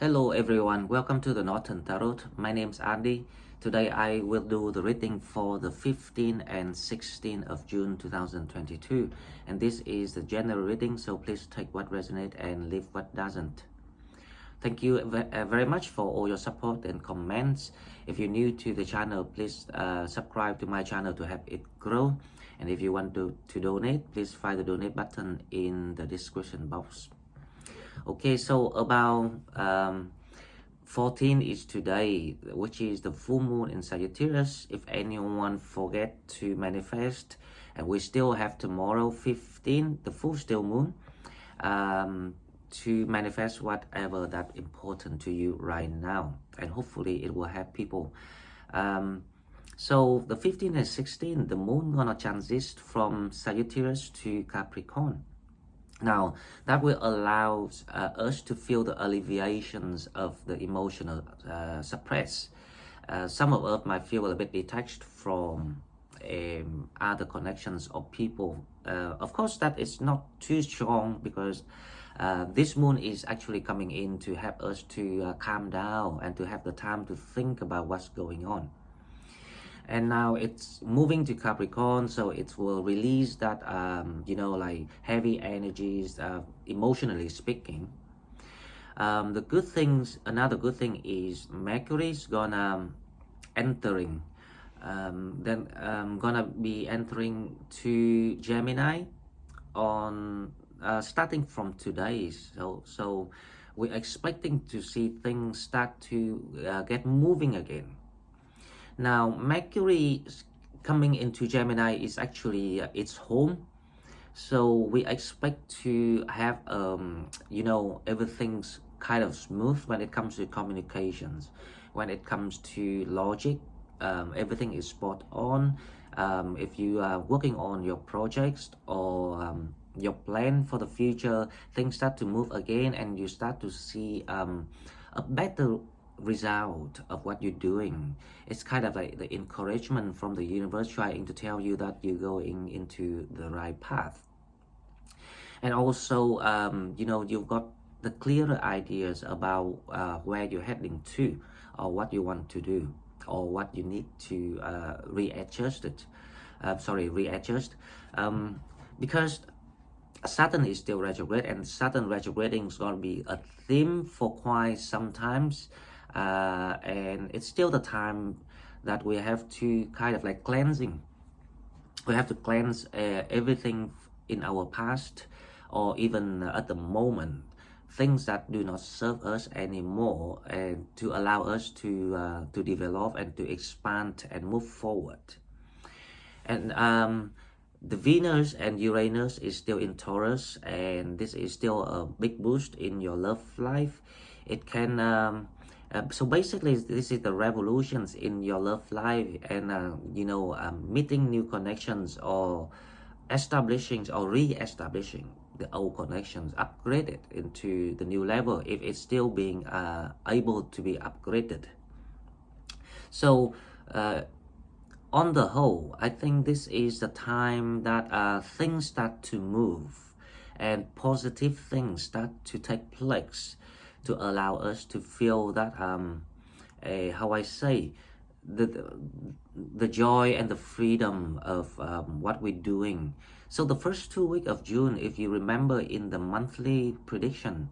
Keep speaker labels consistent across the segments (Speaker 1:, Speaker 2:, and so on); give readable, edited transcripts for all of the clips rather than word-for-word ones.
Speaker 1: Hello everyone, welcome to the Northern Tarot. My name is Andy. Today I will do the reading for the 15th and 16th of June 2022. And this is the general reading, so please take what resonates and leave what doesn't. Thank you very much for all your support and comments. If you're new to the channel, please subscribe to my channel to help it grow. And if you want to donate, please find the donate button in the description box. Okay, so about 14 is today, which is the full moon in Sagittarius. If anyone forget to manifest, and we still have tomorrow 15, the full still moon, to manifest whatever that important to you right now, and hopefully it will help people. So the 15 and 16, the moon gonna transit from Sagittarius to Capricorn. Now, that will allow us to feel the alleviations of the emotional suppress. Some of us might feel a bit detached from other connections or people. Of course, that is not too strong because this moon is actually coming in to help us to calm down and to have the time to think about what's going on. And now it's moving to Capricorn, so it will release that like heavy energies, emotionally speaking. Another good thing is Mercury's gonna gonna be entering to Gemini on starting from today. So we're expecting to see things start to get moving again. Now, Mercury coming into Gemini is actually its home. So we expect to have, everything's kind of smooth when it comes to communications. When it comes to logic, everything is spot on. If you are working on your projects or your plan for the future, things start to move again and you start to see a better result of what you're doing. It's kind of like the encouragement from the universe trying to tell you that you're going into the right path. And also, you've got the clearer ideas about where you're heading to, or what you want to do, or what you need to readjust. Because Saturn is still retrograde, and Saturn retrograding is going to be a theme for quite some times. And it's still the time that we have to kind of like cleansing. We have to cleanse everything in our past, or even at the moment, things that do not serve us anymore, and to allow us to develop and to expand and move forward. And the Venus and Uranus is still in Taurus, and this is still a big boost in your love life. It can so basically, this is the revolutions in your love life, and meeting new connections, or establishing or re-establishing the old connections, upgraded into the new level if it's still being able to be upgraded. So on the whole, I think this is the time that things start to move and positive things start to take place, to allow us to feel that the joy and the freedom of what we're doing. So the first 2 weeks of June, if you remember in the monthly prediction,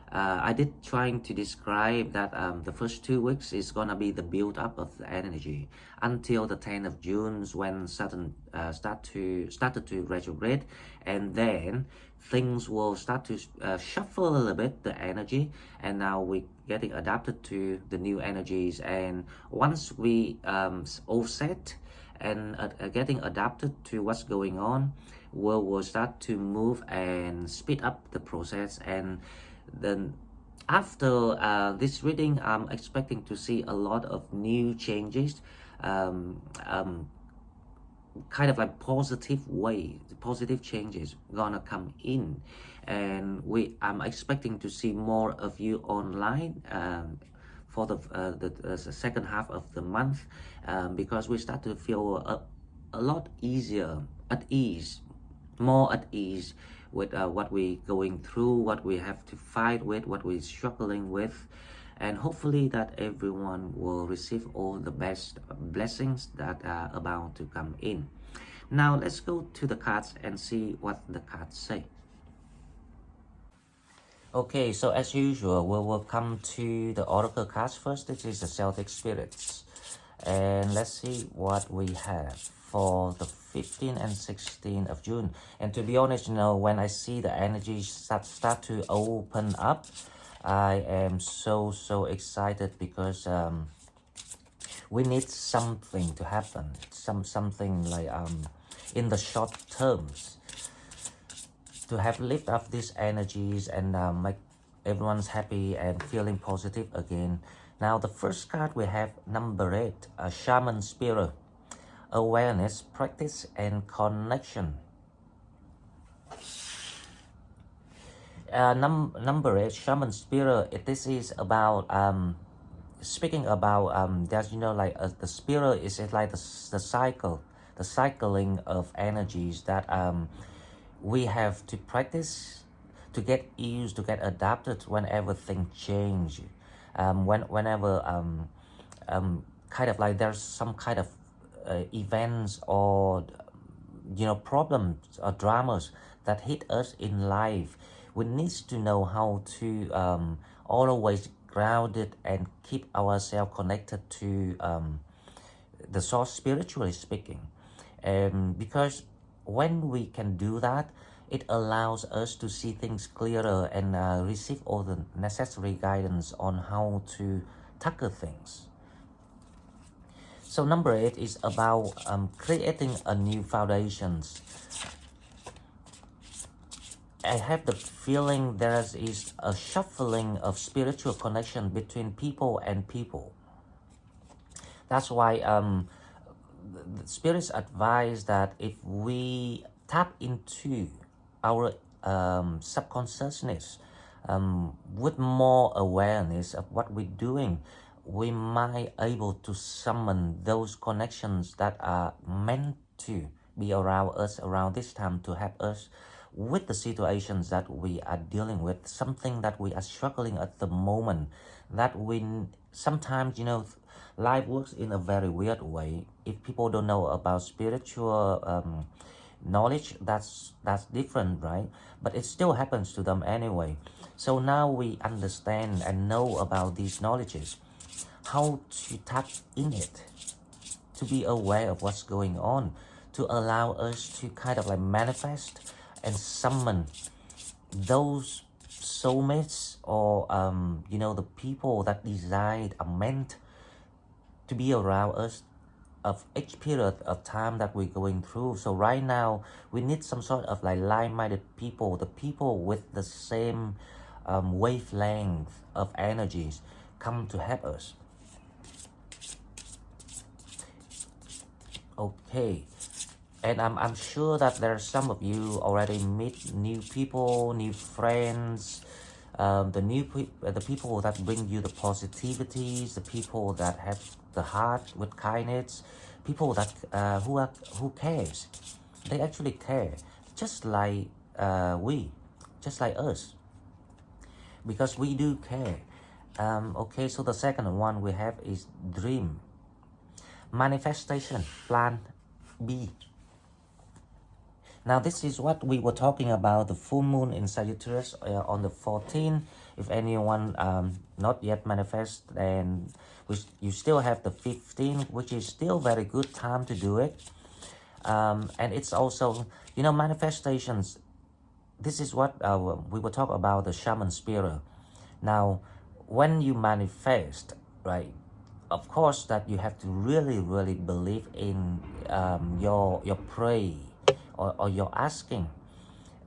Speaker 1: I did trying to describe that the first 2 weeks is gonna be the build up of the energy until the 10th of June, when Saturn started to retrograde, and then things will start to shuffle a little bit the energy, and now we're getting adapted to the new energies. And once we all set and getting adapted to what's going on, we'll start to move and speed up the process. And then after this reading, I'm expecting to see a lot of new changes, kind of like positive changes gonna come in, and I'm expecting to see more of you online for the second half of the month, because we start to feel a lot easier, more at ease with what we're going through, what we have to fight with, what we're struggling with. And hopefully that everyone will receive all the best blessings that are about to come in. Now let's go to the cards and see what the cards say. Okay, so as usual, we will come to the oracle cards first. This is the Celtic spirits. And let's see what we have for the 15th and 16th of June. And to be honest, when I see the energies start to open up, I am so excited because we need something to happen, something like in the short terms, to have lift up these energies and make everyone's happy and feeling positive again. Now the first card we have number 8, a shaman spirit, awareness, practice and connection. Number 8, shaman spirit. This is about speaking about that the spirit is like the cycle, the cycling of energies that we have to practice to get used, to get adapted whenever things change, whenever kind of like there's some kind of events or problems or dramas that hit us in life. We need to know how to always ground it and keep ourselves connected to the source, spiritually speaking, because when we can do that, it allows us to see things clearer and receive all the necessary guidance on how to tackle things. So number 8 is about creating a new foundations. I have the feeling there is a shuffling of spiritual connection between people and people. That's why the spirits advise that if we tap into our subconsciousness with more awareness of what we're doing, we might able to summon those connections that are meant to be around us around this time to help us with the situations that we are dealing with, something that we are struggling at the moment, that we sometimes, life works in a very weird way. If people don't know about spiritual knowledge, that's different, right? But it still happens to them anyway. So now we understand and know about these knowledges, how to tap in it, to be aware of what's going on, to allow us to kind of like manifest and summon those soulmates or the people that designed are meant to be around us of each period of time that we're going through. So right now we need some sort of like like-minded people, the people with the same wavelength of energies come to help us. Okay, and I'm sure that there are some of you already meet new people, new friends, the people that bring you the positivities, the people that have the heart with kindness, people that who cares. They actually care, just like just like us, because we do care. Okay, so the second one we have is dream, manifestation, plan B. Now this is what we were talking about, the full moon in Sagittarius on the 14th. If anyone not yet manifest, then you still have the 15th, which is still very good time to do it. And it's also, manifestations. This is what we were talking about, the shaman spirit. Now, when you manifest, right, of course that you have to really believe in your prayer or your asking,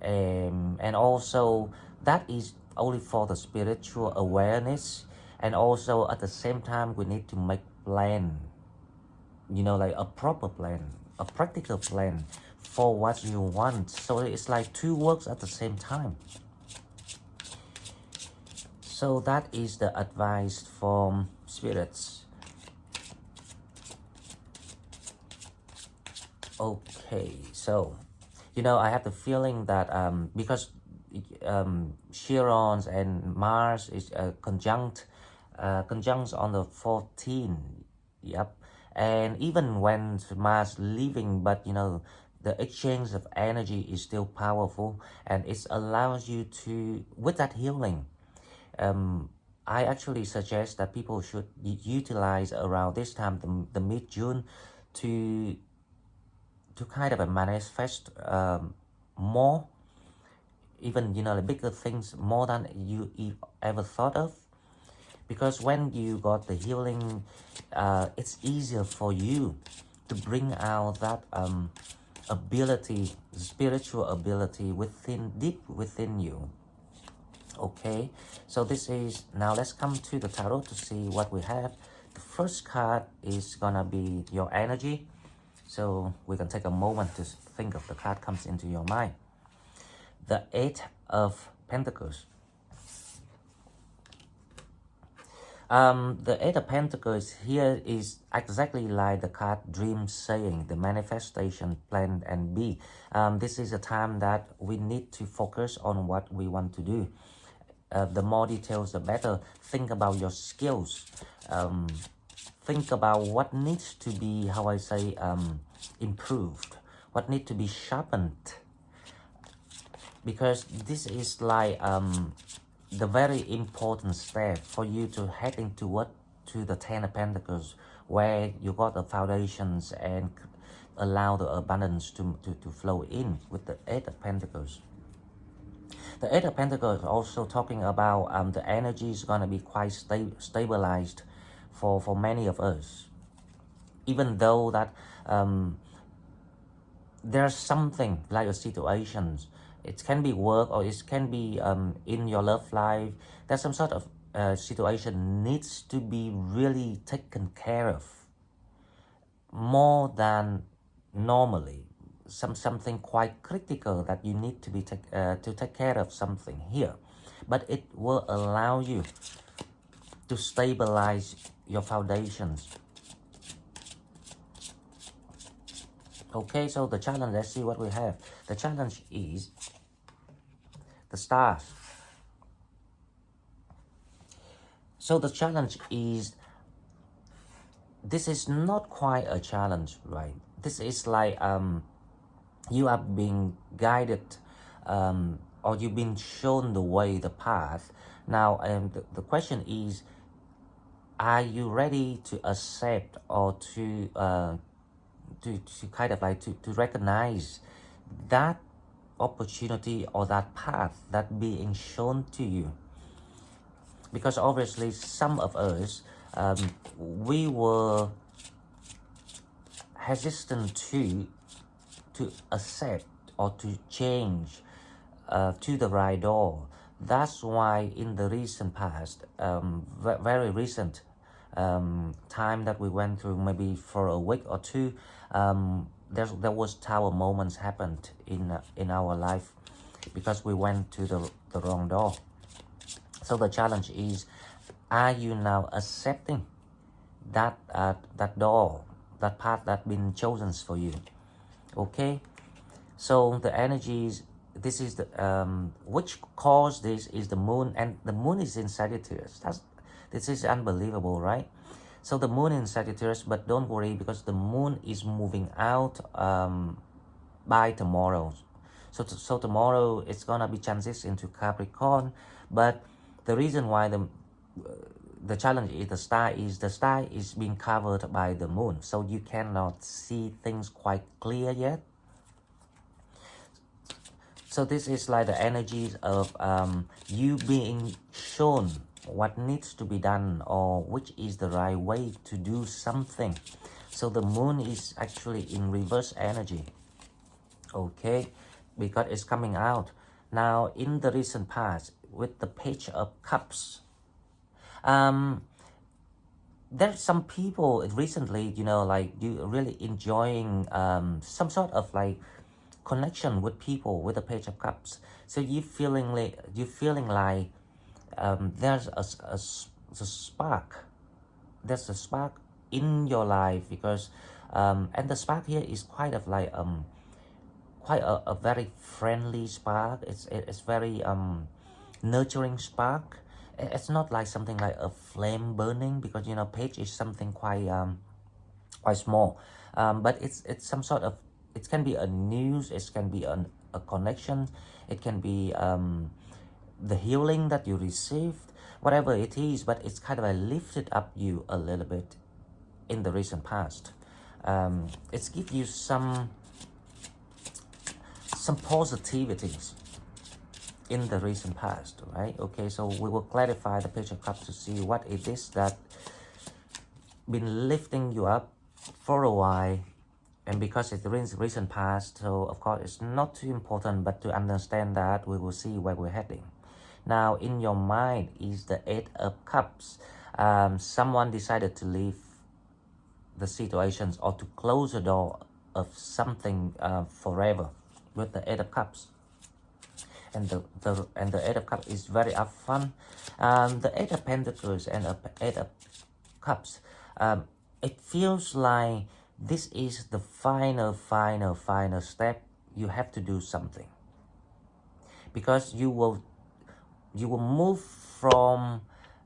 Speaker 1: and also that is only for the spiritual awareness. And also at the same time we need to make plan, like a proper plan, a practical plan for what you want. So it's like two works at the same time. So that is the advice from spirits. Okay, so You know, I have the feeling that because Chiron and Mars is conjunct on the 14th. Yep. And even when Mars leaving, but you know, the exchange of energy is still powerful, and it allows you to, with that healing, I actually suggest that people should utilize around this time, the mid-June, to kind of manifest more, even, you know, the bigger things, more than you ever thought of. Because when you got the healing, it's easier for you to bring out that ability, spiritual ability within, deep within you. Okay, so this is, now let's come to the tarot to see what we have. The first card is gonna be your energy. So we can take a moment to think of the card comes into your mind. The Eight of Pentacles. The Eight of Pentacles here is exactly like the card Dream saying, the manifestation, plan and be. This is a time that we need to focus on what we want to do. The more details, the better. Think about your skills. Think about what needs to be, how I say, improved, what needs to be sharpened. Because this is like the very important step for you to head into what, to the Ten of Pentacles, where you got the foundations and allow the abundance to flow in with the Eight of Pentacles. The Eight of Pentacles also talking about the energy is going to be quite stabilized for many of us. Even though that there's something like a situation, it can be work or it can be in your love life, there's some sort of situation needs to be really taken care of more than normally. Something quite critical that you need to be to take care of something here, but it will allow you to stabilize your foundations. Okay, so the challenge, let's see what we have. The challenge is the stars. So the challenge is, this is not quite a challenge, right? This is like you are being guided, or you've been shown the way, the path. Now the question is, are you ready to accept or to kind of like to recognize that opportunity or that path that being shown to you? Because obviously some of us, we were hesitant to accept or to change to the right door. That's why in the recent past, very recent time that we went through, maybe for a week or two, there was tower moments happened in our life because we went to the wrong door. So the challenge is, are you now accepting that that door, that path that been chosen for you? Okay, so the energies, this is the which cause this is the moon, and the moon is in Sagittarius. This is unbelievable, right? So the moon in Sagittarius, but don't worry, because the moon is moving out by tomorrow. So tomorrow it's gonna be transition into Capricorn. But the reason why the challenge is the star is being covered by the moon, so you cannot see things quite clear yet. So this is like the energies of you being shown what needs to be done, or which is the right way to do something. So the moon is actually in reverse energy, okay, because it's coming out. Now in the recent past with the Page of Cups, there's some people recently, you know, like you really enjoying some sort of like connection with people with the Page of Cups. So you feeling like there's a spark. There's a spark in your life, because and the spark here is quite of like quite a very friendly spark. It's very nurturing spark. It's not like something like a flame burning, because you know page is something quite small, but it's some sort of, it can be a news, it can be a connection, it can be the healing that you received, whatever it is, but it's kind of a lifted up you a little bit in the recent past. It's give you some positivities in the recent past, right? Okay, so we will clarify the page of cups to see what it is that been lifting you up for a while. And because it's the recent past, so of course it's not too important, but to understand that, we will see where we're heading. Now in your mind is the 8 of Cups. Someone decided to leave the situations or to close the door of something forever with the 8 of Cups. And the 8 of Cups is very upfront. The 8 of Pentacles and the 8 of Cups, it feels like this is the final step. You have to do something, because you will move from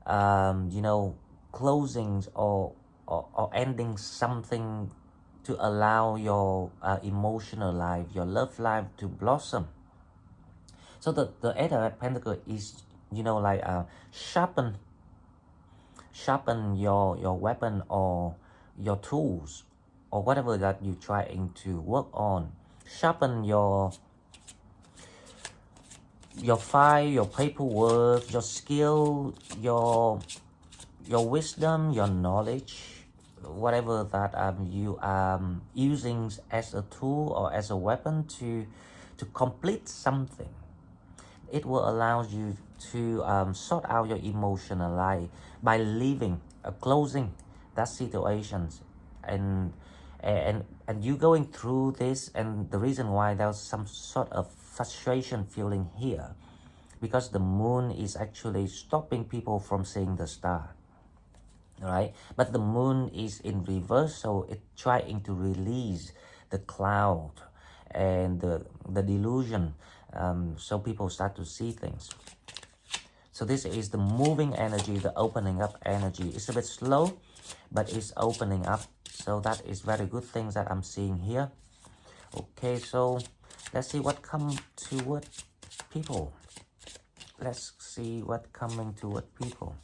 Speaker 1: you know, closings or ending something to allow your emotional life, your love life to blossom. So the 8 of Pentacles is, you know, like sharpen your weapon or your tools or whatever that you're trying to work on. Sharpen your file, your paperwork, your skill, your wisdom, your knowledge, whatever that you are using as a tool or as a weapon to complete something. It will allow you to sort out your emotional life by leaving, closing that situations, and you going through this. And the reason why there's some sort of frustration feeling here, because the moon is actually stopping people from seeing the star, right? But the moon is in reverse, so it's trying to release the cloud and the delusion, so people start to see things. So this is the moving energy, the opening up energy. It's a bit slow, but it's opening up. So that is very good things that I'm seeing here. Okay, so let's see what comes toward people. Let's see what coming toward people.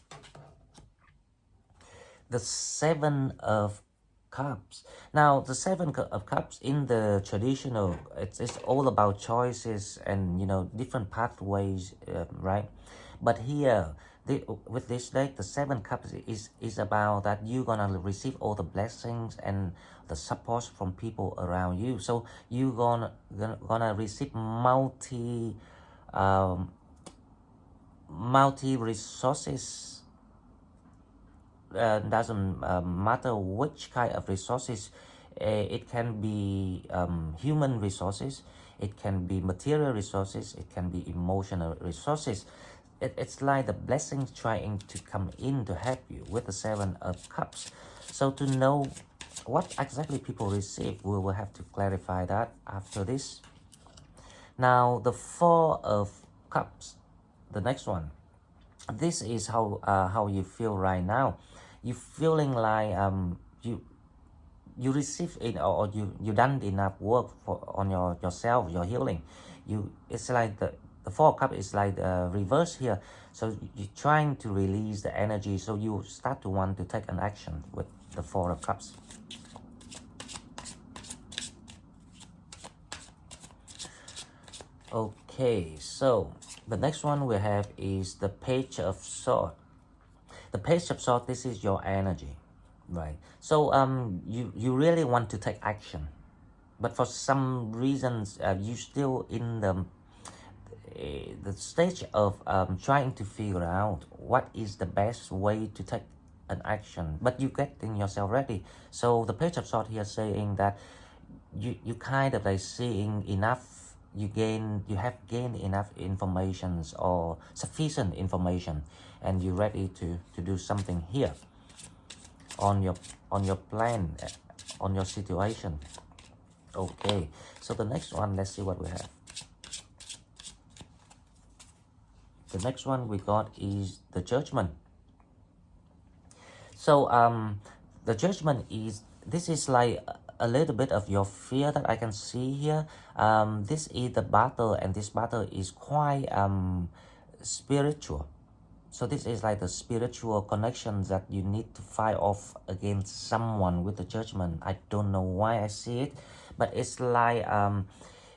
Speaker 1: The 7 of Cups. Now the 7 of Cups in the traditional, it's all about choices and, you know, different pathways, right? But here with this deck, the 7 Cups is about that you're gonna receive all the blessings and the support from people around you. So you're gonna receive multi resources. Doesn't matter which kind of resources. It can be human resources, it can be material resources, it can be emotional resources. It's like the blessings trying to come in to help you with the 7 of Cups. So to know what exactly people receive, we will have to clarify that after this. Now the 4 of Cups, the next one. This is how you feel right now. You feeling like you received it, or you done enough work on yourself, your healing. It's like the 4 of Cups is like the reverse here. So you're trying to release the energy, so you start to want to take an action with the 4 of Cups. Okay, so the next one we have is the Page of Swords. The Page of Swords, this is your energy, right? So you really want to take action, but for some reasons you still in the stage of trying to figure out what is the best way to take an action, but you getting yourself ready. So the Page of Swords here saying that you kind of like seeing enough. You have gained enough information or sufficient information, and you're ready to do something here on your plan, on your situation. Okay, so the next one, let's see what we have. The next one we got is the Judgment. So the Judgment is, this is like a little bit of your fear that I can see here. This is the battle, and this battle is quite spiritual. So this is like the spiritual connection that you need to fight off against someone with the Judgment. I don't know why I see it, but it's like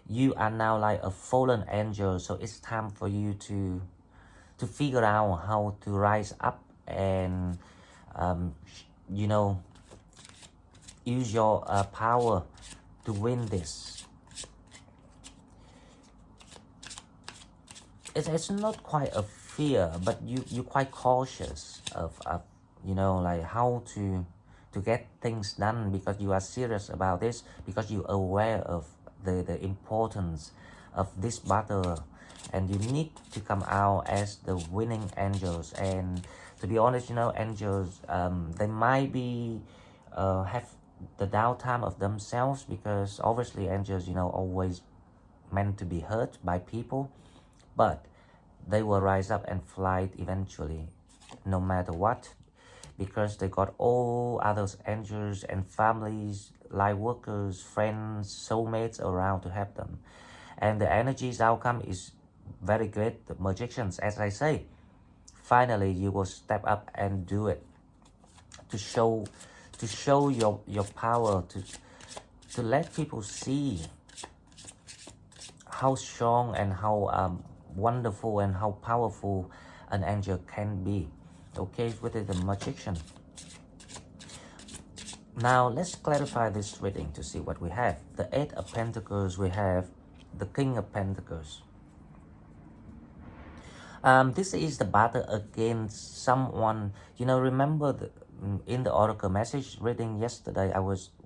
Speaker 1: you are now like a fallen angel. So it's time for you to figure out how to rise up and you know, use your power to win this. It's not quite a fear, but you're quite cautious of you know, like how to get things done, because you are serious about this, because you're aware of the importance of this battle, and you need to come out as the winning angels. And to be honest, you know, angels, they might be have the downtime of themselves, because obviously angels, you know, always meant to be hurt by people, but they will rise up and fly eventually, no matter what, because they got all others angels and families, light workers, friends, soulmates around to help them. And the energy's outcome is very great. The magicians, as I say, finally you will step up and do it, to show your power, to let people see how strong and how wonderful and how powerful an angel can be. Okay, with the magician. Now let's clarify this reading to see what we have. The Eight of Pentacles, we have the King of Pentacles. This is the battle against someone. You know, remember in the Oracle message reading yesterday,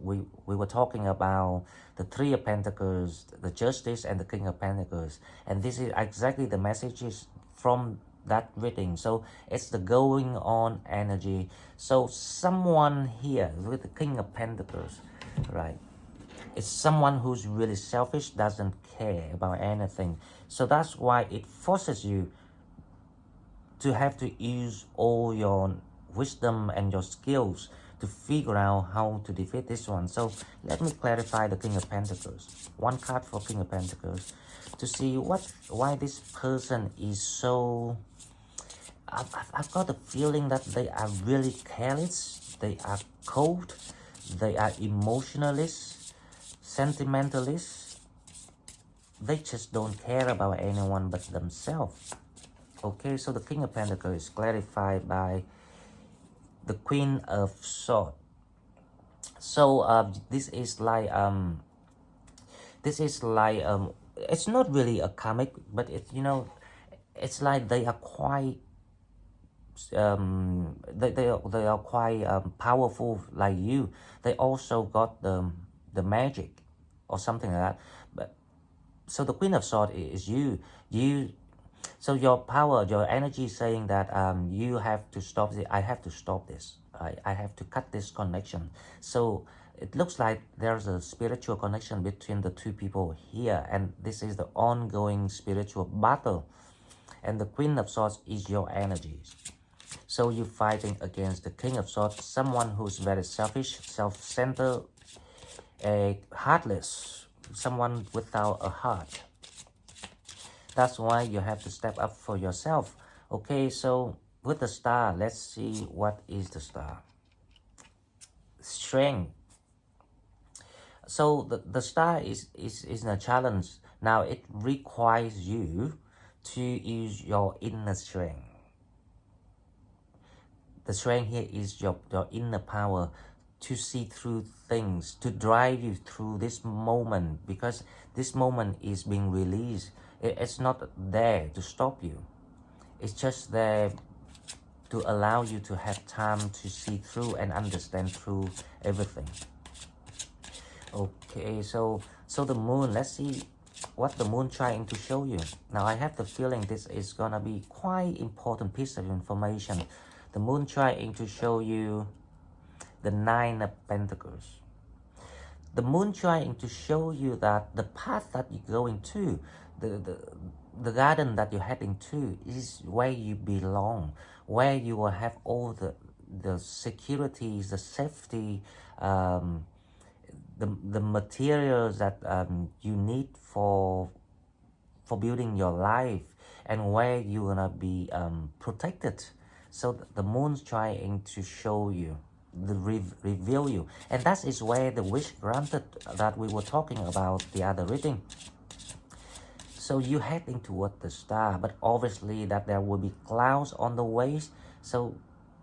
Speaker 1: we were talking about the Three of Pentacles, the Justice, and the King of Pentacles, and this is exactly the messages from that reading. So it's the going on energy. So someone here with the King of Pentacles, right? It's someone who's really selfish, doesn't care about anything. So that's why it forces you to have to use all your wisdom and your skills to figure out how to defeat this one. So let me clarify the King of Pentacles. One card for King of Pentacles, to see why this person is so... I've got the feeling that they are really careless, they are cold, they are emotionalists, sentimentalists. They just don't care about anyone but themselves. Okay, so the King of Pentacles is clarified by the Queen of Swords. So this is like it's not really a comic, but it's, you know, it's like they are quite they are quite powerful like you. They also got the magic or something like that. But so the Queen of Swords is you. So your power, your energy is saying that you have to stop this. I have to stop this. I have to cut this connection. So it looks like there's a spiritual connection between the two people here, and this is the ongoing spiritual battle. And the Queen of Swords is your energies. So you're fighting against the King of Swords, someone who's very selfish, self-centered, heartless, someone without a heart. That's why you have to step up for yourself. Okay, so with the star, let's see what is the star. Strength. So the star is a challenge. Now it requires you to use your inner strength. The strength here is your inner power to see through things, to drive you through this moment, because this moment is being released. It's not there to stop you. It's just there to allow you to have time to see through and understand through everything. Okay, so the moon, let's see what the moon trying to show you. Now I have the feeling this is gonna be quite important piece of information. The moon trying to show you the Nine of Pentacles. the moon trying to show you that the path that you're going to, the garden that you're heading to, is where you belong, where you will have all the securities, the safety, the materials that you need for building your life, and where you're gonna be protected. So the moon's trying to show you, reveal you, and that is where the wish granted that we were talking about the other reading. So you're heading toward the star, but obviously that there will be clouds on the way. So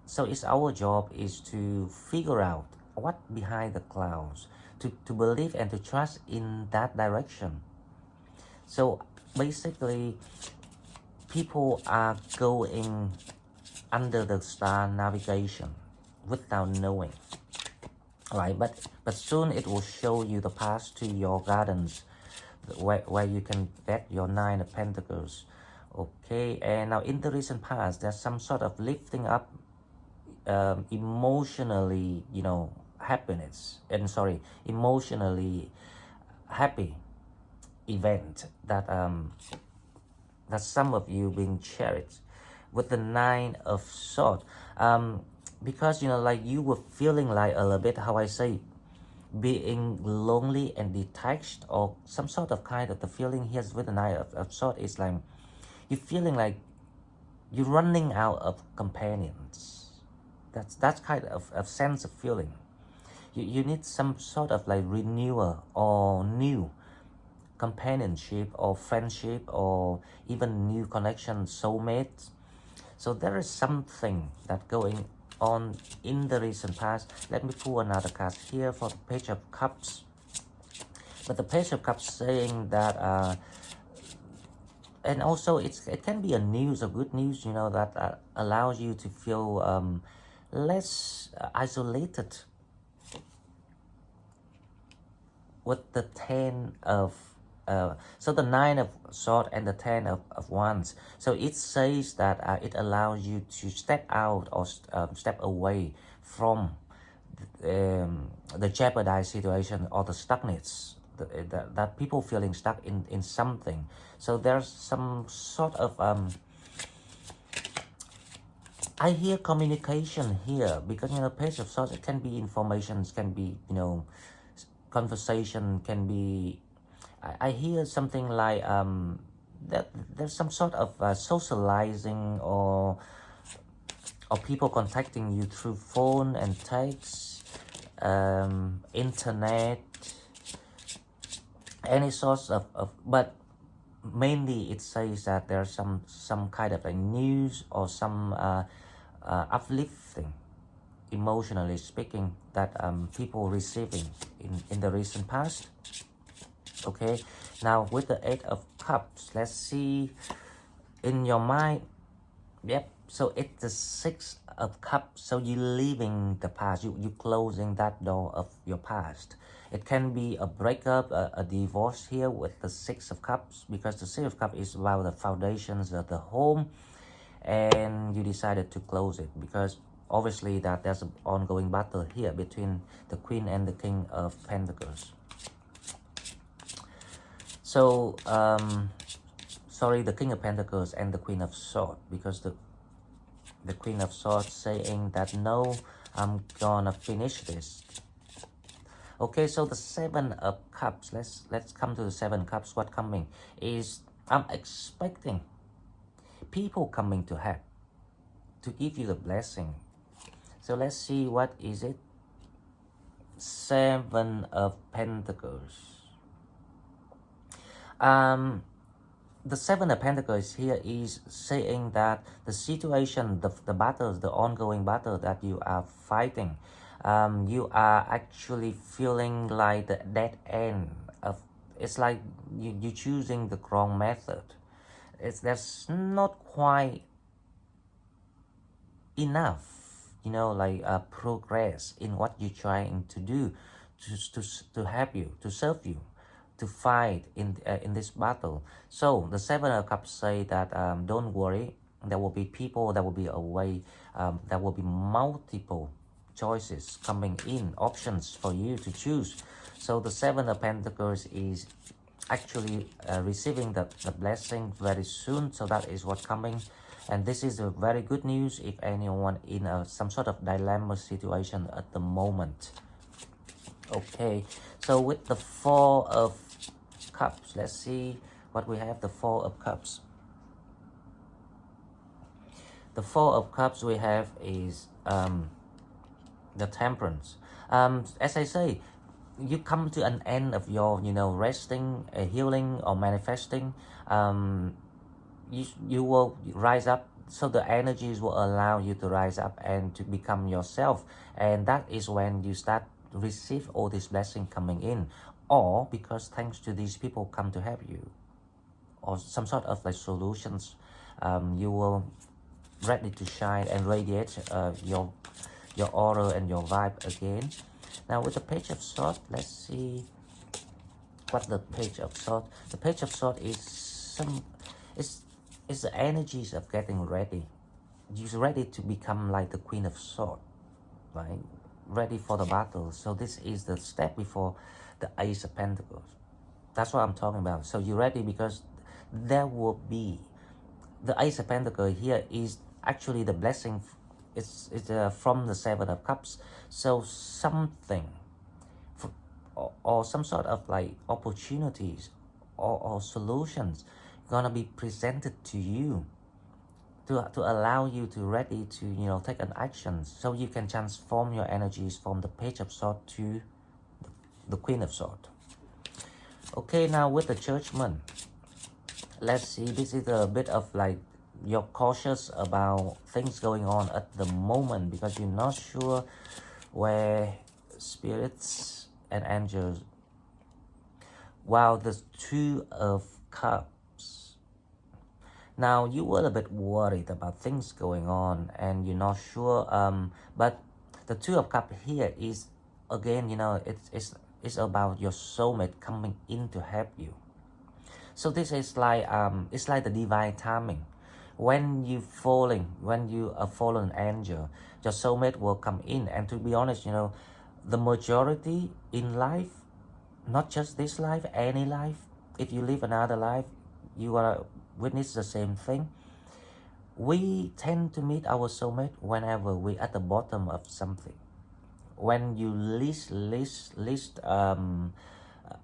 Speaker 1: it's our job is to figure out what behind the clouds, to believe and to trust in that direction. So basically, people are going under the star navigation without knowing, right? But soon it will show you the path to your gardens, where you can get your 9 of Pentacles. Okay, and now in the recent past, there's some sort of lifting up, emotionally, happiness, and emotionally happy event that some of you being cherished with the 9 of Swords, because like you were feeling like a little bit, how I say, being lonely and detached, or some sort of kind of the feeling here with the 9 of Swords is like you're feeling like you're running out of companions. That's kind of sense of feeling. You need some sort of like renewal or new companionship or friendship, or even new connection, soulmates. So there is something that going on in the recent past. Let me pull another card here for the Page of Cups. But the Page of Cups saying that, and also it can be a news, a good news, that allows you to feel less isolated. With the 10 of so the 9 of Swords and the 10 of Wands, so it says that it allows you to step out or step away from the jeopardized situation or the stuckness, that people feeling stuck in something. So there's some sort of I hear communication here, because Page of Swords, it can be information, can be conversation, can be, I hear something like that there's some sort of socializing, or people contacting you through phone and text, internet, any source of but mainly it says that there's some kind of a news or some uplifting, emotionally speaking, that people receiving in the recent past. Okay, now with the 8 of Cups, let's see in your mind. Yep, so it's the 6 of Cups. So you're leaving the past, you closing that door of your past. It can be a breakup, a divorce here with the 6 of Cups, because the 6 of Cups is about the foundations of the home, and you decided to close it because obviously that there's an ongoing battle here between the Queen and the King of Pentacles. So the King of Pentacles and the Queen of Swords, because the Queen of Swords saying that no, I'm gonna finish this. Okay, so the 7 of Cups, let's come to the 7 of Cups. What coming is, I'm expecting people coming to help, to give you the blessing. So let's see, what is it? 7 of Pentacles. The 7 of Pentacles here is saying that the situation, the battles, the ongoing battle that you are fighting, you are actually feeling like the dead end of, it's like you choosing the wrong method. There's not quite enough, progress in what you're trying to do to help you, to serve you, to fight in this battle. So the 7 of Cups say that don't worry, there will be people, there will be a way, there will be multiple choices coming in, options for you to choose. So the Seven of Pentacles is actually receiving the blessing very soon. So that is what coming. And this is a very good news if anyone in some sort of dilemma situation at the moment. Okay, so with the Four of Cups, let's see what we have. The Four of Cups. The Four of Cups we have is the Temperance. As I say, you come to an end of your, resting, healing, or manifesting. You will rise up. So the energies will allow you to rise up and to become yourself. And that is when you start to receive all this blessing coming in. Or because thanks to these people come to help you. Or some sort of like solutions. You will ready to shine and radiate your aura and your vibe again. Now with the Page of Swords, let's see what the Page of Swords. The Page of Swords is the energies of getting ready. You're ready to become like the Queen of Swords, right? Ready for the battle. So this is the step before the Ace of Pentacles. That's what I'm talking about. So you're ready because there will be the Ace of Pentacles here is actually the blessing. It's from the Seven of Cups. So something or some sort of like opportunities or solutions gonna be presented to you to allow you to ready to take an action, so you can transform your energies from the Page of Swords to the Queen of Swords. Okay, now with the Judgment, let's see. This is a bit of like you're cautious about things going on at the moment because you're not sure where spirits and angels. Wow, the Two of Cups. Now you were a bit worried about things going on and you're not sure. But the Two of Cups here is again, it's about your soulmate coming in to help you. So this is like it's like the divine timing. When you a fallen angel, your soulmate will come in. And to be honest, the majority in life, not just this life, any life, if you live another life, you are witness the same thing. We tend to meet our soulmate whenever we're at the bottom of something. When you least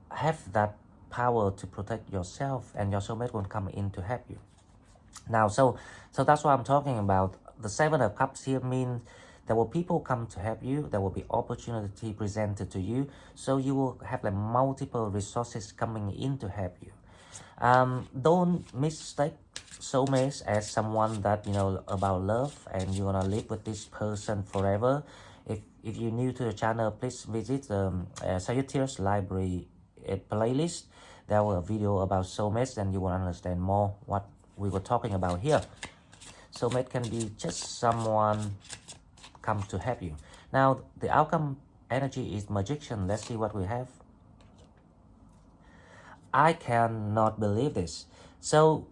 Speaker 1: have that power to protect yourself, and your soulmate will come in to help you. Now, so that's what I'm talking about. The Seven of Cups here means there will people come to help you. There will be opportunity presented to you. So you will have like multiple resources coming in to help you. Don't mistake soulmates as someone that about love and you're gonna live with this person forever. If you're new to the channel, please visit Sagittarius library playlist. There was a video about soulmates and you will understand more what we were talking about here. Soulmate can be just someone comes to help you. Now the outcome energy is Magician. Let's see what we have. I cannot believe this. So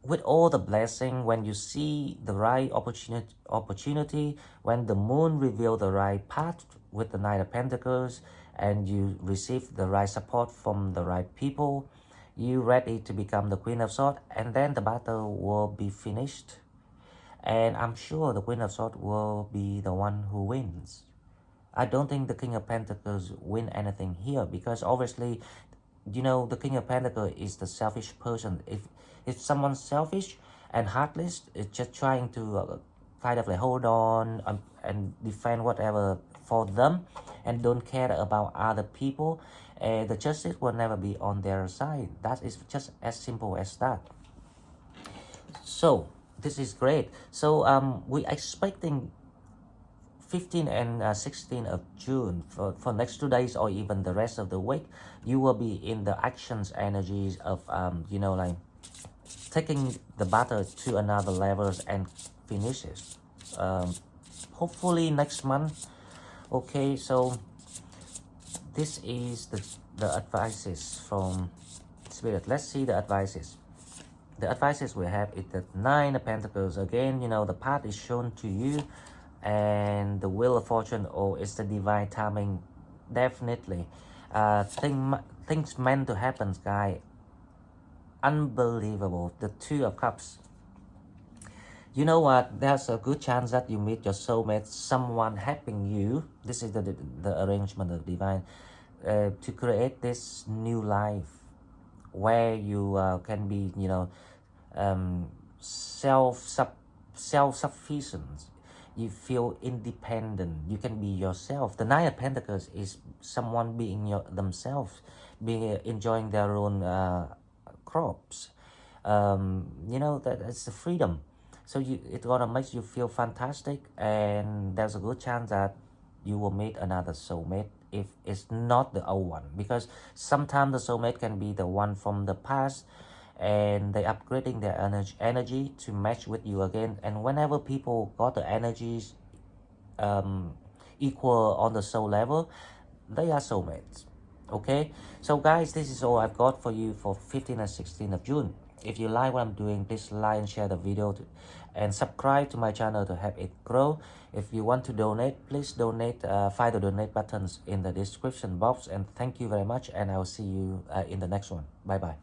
Speaker 1: with all the blessing, when you see the right opportunity, when the moon reveals the right path with the Knight of Pentacles, and you receive the right support from the right people, you ready to become the Queen of Swords, and then the battle will be finished. And I'm sure the Queen of Swords will be the one who wins. I don't think the King of Pentacles win anything here, because obviously, the King of Pentacles is the selfish person. If someone's selfish and heartless, it's just trying to kind of like hold on and defend whatever for them and don't care about other people, the justice will never be on their side. That is just as simple as that. So this is great. So we're expecting 15 and 16 of June for next 2 days, or even the rest of the week, you will be in the actions energies of like taking the battle to another levels and finishes. Hopefully next month. Okay, so this is the advices from Spirit. Let's see the advices. The advices we have is the Nine of Pentacles. Again, the path is shown to you. and the wheel of fortune, or it's the divine timing. Definitely things meant to happen, guy. Unbelievable. The Two of Cups. You know what? There's a good chance that you meet your soulmate, someone helping you. This is the arrangement of divine to create this new life where you can be, you know, self-sufficient. You feel independent. You can be yourself. The Nine of Pentacles is someone being themselves, being enjoying their own crops. You know, that it's the freedom. So it's gonna make you feel fantastic, and there's a good chance that you will meet another soulmate if it's not the old one, because sometimes the soulmate can be the one from the past and they upgrading their energy to match with you again. And whenever people got the energies equal on the soul level, they are soulmates. Okay, so guys, this is all I've got for you for 15 and 16 of June. If you like what I'm doing, please like and share the video and subscribe to my channel to help it grow. If you want to donate, please donate. Find the donate buttons in the description box. And thank you very much, and I'll see you in the next one. Bye bye.